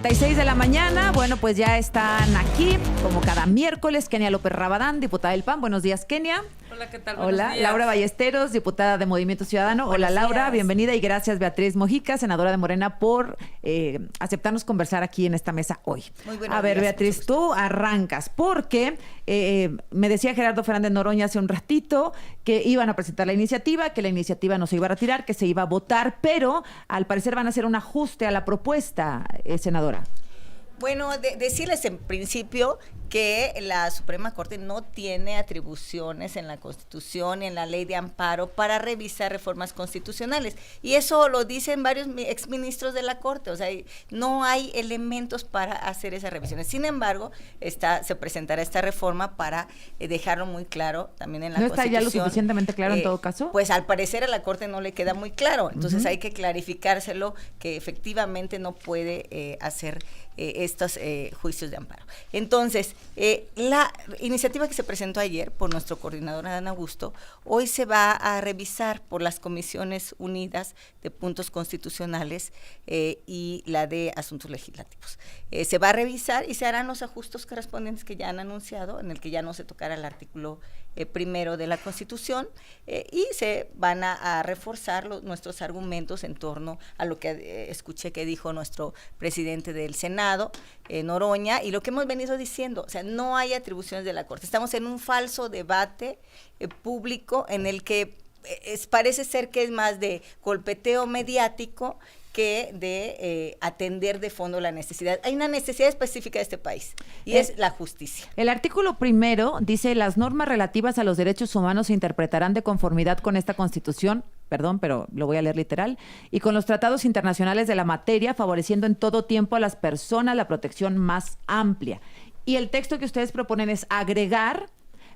6 de la mañana, bueno, pues ya están aquí, como cada miércoles, Kenia López Rabadán, diputada del PAN. Buenos días, Kenia. Hola, ¿qué tal? Hola, Laura Ballesteros, diputada de Movimiento Ciudadano. Buenos Hola, Laura, días. bienvenida y gracias, Beatriz Mojica, senadora de Morena, por aceptarnos conversar aquí en esta mesa hoy. Muy buenos A ver, días, Beatriz, tú arrancas, porque me decía Gerardo Fernández Noroña hace un ratito que iban a presentar la iniciativa, que la iniciativa no se iba a retirar, que se iba a votar, pero al parecer van a hacer un ajuste a la propuesta, senadora. Bueno, decirles en principio que la Suprema Corte no tiene atribuciones en la Constitución y en la Ley de Amparo para revisar reformas constitucionales. Y eso lo dicen varios exministros de la Corte. O sea, no hay elementos para hacer esas revisiones. Sin embargo, se presentará esta reforma para dejarlo muy claro también en la Constitución. ¿No está ya lo suficientemente claro en todo caso? Pues al parecer a la Corte no le queda muy claro. Entonces hay que clarificárselo que efectivamente no puede hacer estos juicios de amparo. Entonces, la iniciativa que se presentó ayer por nuestro coordinador Adán Augusto, hoy se va a revisar por las Comisiones Unidas de Puntos Constitucionales y la de Asuntos Legislativos. Se va a revisar y se harán los ajustes correspondientes que ya han anunciado, en el que ya no se tocará el artículo primero de la Constitución y se van a reforzar nuestros argumentos en torno a lo que escuché que dijo nuestro presidente del Senado, Noroña, y lo que hemos venido diciendo, o sea, no hay atribuciones de la Corte. Estamos en un falso debate público en el que parece ser que es más de golpeteo mediático que de atender de fondo la necesidad. Hay una necesidad específica de este país y es la justicia. El artículo primero dice: las normas relativas a los derechos humanos se interpretarán de conformidad con esta Constitución, perdón, pero lo voy a leer literal, y con los tratados internacionales de la materia, favoreciendo en todo tiempo a las personas la protección más amplia. Y el texto que ustedes proponen es agregar,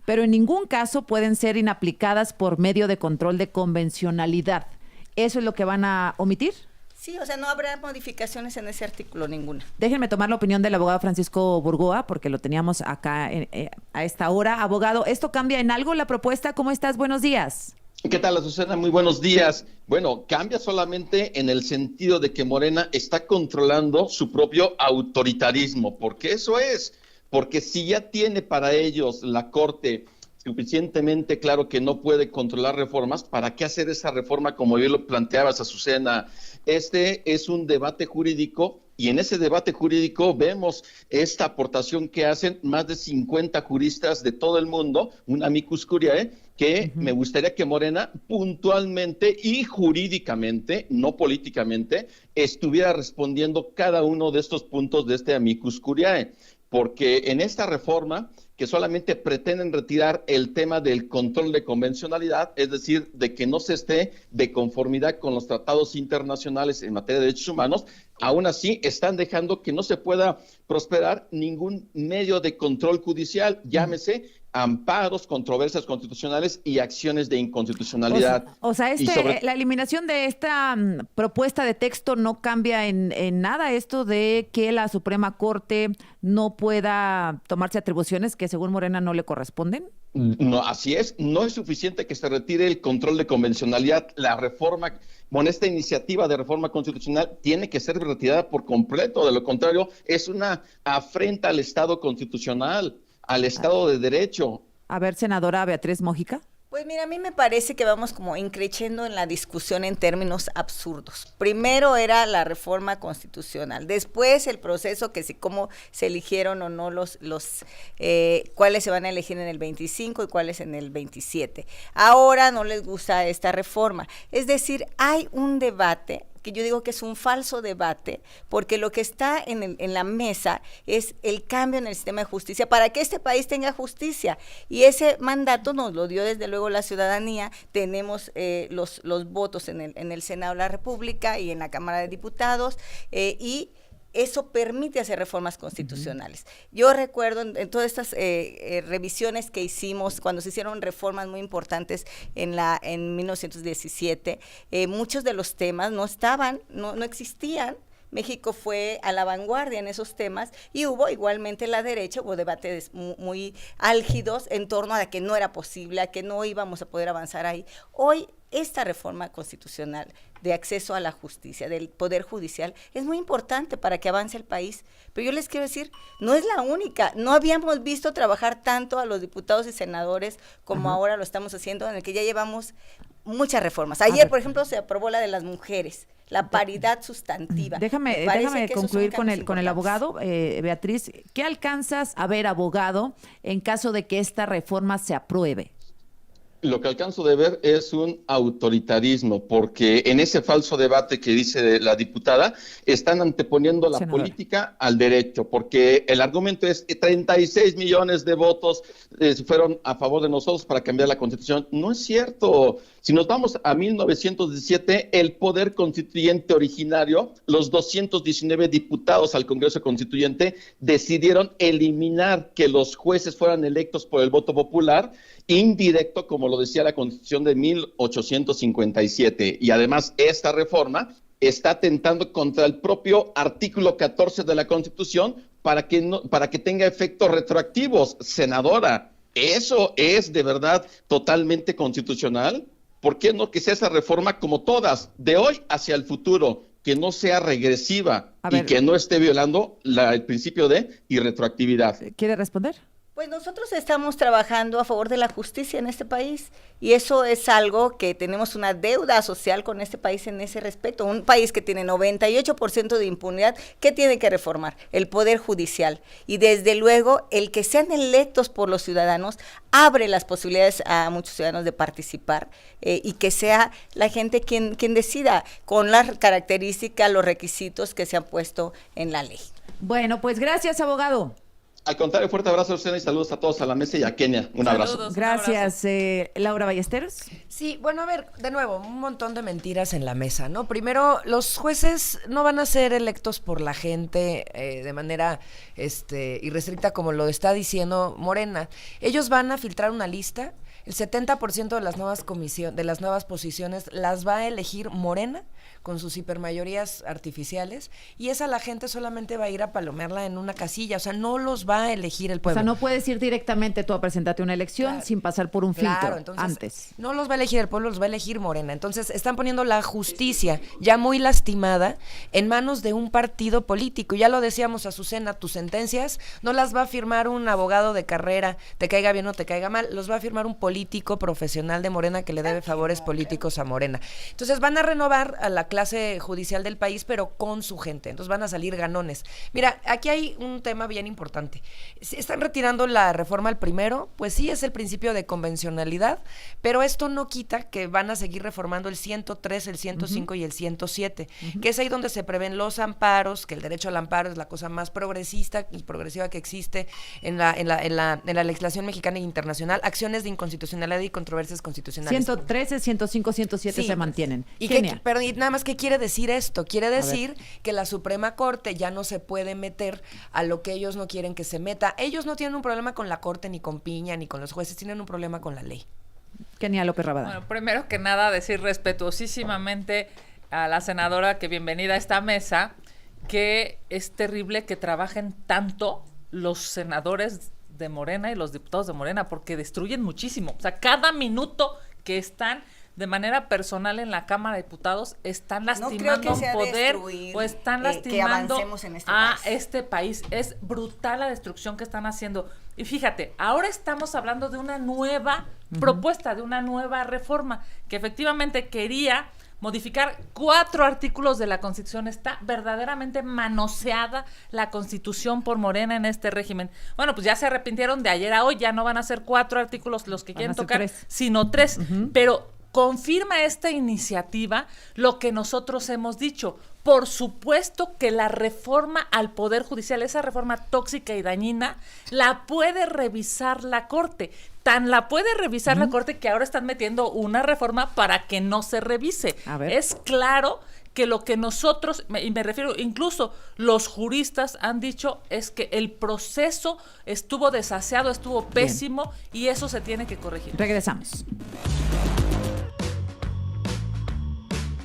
pero en ningún caso pueden ser inaplicadas por medio de control de convencionalidad. ¿Eso es lo que van a omitir? Sí, o sea, no habrá modificaciones en ese artículo ninguna. Déjenme tomar la opinión del abogado Francisco Burgoa, porque lo teníamos acá a esta hora. Abogado, ¿esto cambia en algo la propuesta? ¿Cómo estás? Buenos días. ¿Qué tal, Azucena? Muy buenos días. Bueno, cambia solamente en el sentido de que Morena está controlando su propio autoritarismo, porque eso es, porque si ya tiene para ellos la Corte suficientemente claro que no puede controlar reformas, ¿para qué hacer esa reforma como bien lo planteabas, Azucena? Este es un debate jurídico y en ese debate jurídico vemos esta aportación que hacen más de 50 juristas de todo el mundo, un amicus curiae, que me gustaría que Morena puntualmente y jurídicamente, no políticamente, estuviera respondiendo cada uno de estos puntos de este amicus curiae, porque en esta reforma que solamente pretenden retirar el tema del control de convencionalidad, es decir, de que no se esté de conformidad con los tratados internacionales en materia de derechos humanos, aún así están dejando que no se pueda prosperar ningún medio de control judicial, llámese amparos, controversias constitucionales y acciones de inconstitucionalidad. O sea, la eliminación de esta propuesta de texto no cambia en nada esto de que la Suprema Corte no pueda tomarse atribuciones que según Morena no le corresponden. No, así es, no es suficiente que se retire el control de convencionalidad. La reforma, bueno, esta iniciativa de reforma constitucional tiene que ser retirada por completo, de lo contrario es una afrenta al Estado constitucional, al Estado de Derecho. A ver, senadora Beatriz Mojica. Pues mira, a mí me parece que vamos como increciendo en la discusión en términos absurdos. Primero era la reforma constitucional, después el proceso que si cómo se eligieron o no cuáles se van a elegir en el 25 y cuáles en el 27. Ahora no les gusta esta reforma. Es decir, hay un debate que yo digo que es un falso debate, porque lo que está en la mesa es el cambio en el sistema de justicia para que este país tenga justicia, y ese mandato nos lo dio desde luego la ciudadanía. Tenemos los votos en el Senado de la República y en la Cámara de Diputados, y eso permite hacer reformas constitucionales. Yo recuerdo en todas estas revisiones que hicimos, cuando se hicieron reformas muy importantes en 1917, muchos de los temas no existían. México fue a la vanguardia en esos temas y hubo igualmente la derecha, hubo debates muy álgidos en torno a que no era posible, a que no íbamos a poder avanzar ahí. Hoy esta reforma constitucional de acceso a la justicia, del Poder Judicial, es muy importante para que avance el país. Pero yo les quiero decir, no es la única. No habíamos visto trabajar tanto a los diputados y senadores como ahora lo estamos haciendo, en el que ya llevamos muchas reformas. Ayer, por ejemplo, se aprobó la de las mujeres, la paridad sustantiva. Déjame concluir con el abogado. Beatriz, ¿qué alcanzas a ver, abogado, en caso de que esta reforma se apruebe? Lo que alcanzo de ver es un autoritarismo, porque en ese falso debate que dice la diputada, están anteponiendo la política al derecho, porque el argumento es 36 millones de votos fueron a favor de nosotros para cambiar la Constitución. No es cierto. Si nos vamos a 1917, el poder constituyente originario, los 219 diputados al Congreso Constituyente decidieron eliminar que los jueces fueran electos por el voto popular, indirecto, como lo decía la Constitución de 1857. Y además, esta reforma está atentando contra el propio artículo 14 de la Constitución para que tenga efectos retroactivos. Senadora, ¿eso es de verdad totalmente constitucional? ¿Por qué no que sea esa reforma como todas, de hoy hacia el futuro, que no sea regresiva y que no esté violando el principio de irretroactividad? ¿Quiere responder? Pues nosotros estamos trabajando a favor de la justicia en este país y eso es algo que tenemos una deuda social con este país en ese respecto. Un país que tiene 98% de impunidad, ¿qué tiene que reformar? El Poder Judicial. Y desde luego, el que sean electos por los ciudadanos abre las posibilidades a muchos ciudadanos de participar y que sea la gente quien decida con las características, los requisitos que se han puesto en la ley. Bueno, pues gracias, abogado. Al contrario, fuerte abrazo a ustedes y saludos a todos a la mesa y a Kenia. Un abrazo. Gracias, Laura Ballesteros. Sí, bueno, a ver, de nuevo, un montón de mentiras en la mesa, ¿no? Primero, los jueces no van a ser electos por la gente de manera irrestricta como lo está diciendo Morena. Ellos van a filtrar una lista, el 70% de las nuevas posiciones las va a elegir Morena con sus hipermayorías artificiales, y esa la gente solamente va a ir a palomearla en una casilla, o sea, no los va a elegir el pueblo. O sea, no puedes ir directamente tú a presentarte una elección sin pasar por un filtro antes. No los va a elegir el pueblo, los va a elegir Morena. Entonces, están poniendo la justicia, ya muy lastimada, en manos de un partido político. Ya lo decíamos, Azucena, tus sentencias no las va a firmar un abogado de carrera, te caiga bien o te caiga mal, los va a firmar un político profesional de Morena que le debe favores políticos a Morena. Entonces, van a renovar a la clase judicial del país, pero con su gente. Entonces van a salir ganones. Mira, aquí hay un tema bien importante. Si están retirando la reforma al primero, pues sí, es el principio de convencionalidad, pero esto no quita que van a seguir reformando el 103, el 105 y el 107, que es ahí donde se prevén los amparos, que el derecho al amparo es la cosa más progresista y progresiva que existe en la legislación mexicana e internacional, acciones de inconstitucionalidad y controversias constitucionales. 113, 105, 107 se mantienen. Y nada más, ¿qué quiere decir esto? Quiere decir que la Suprema Corte ya no se puede meter a lo que ellos no quieren que se meta. Ellos no tienen un problema con la Corte, ni con Piña, ni con los jueces, tienen un problema con la ley. Kenia López Rabadán. Bueno, primero que nada, decir respetuosísimamente a la senadora que bienvenida a esta mesa, que es terrible que trabajen tanto los senadores de Morena y los diputados de Morena, porque destruyen muchísimo. O sea, cada minuto que están de manera personal en la Cámara de Diputados están lastimando poder o están lastimando a este país. Es brutal la destrucción que están haciendo. Y fíjate, ahora estamos hablando de una nueva propuesta, de una nueva reforma que efectivamente quería modificar 4 artículos de la Constitución. Está verdaderamente manoseada la Constitución por Morena en este régimen. Bueno, pues ya se arrepintieron de ayer a hoy, ya no van a ser 4 artículos los que quieren tocar, 3. Sino 3. Pero confirma esta iniciativa lo que nosotros hemos dicho. Por supuesto que la reforma al Poder Judicial, esa reforma tóxica y dañina, la puede revisar la Corte. Tan la puede revisar la Corte que ahora están metiendo una reforma para que no se revise. Es claro que lo que nosotros, y me refiero, incluso los juristas han dicho, es que el proceso estuvo desaseado, estuvo pésimo, y eso se tiene que corregir. Regresamos.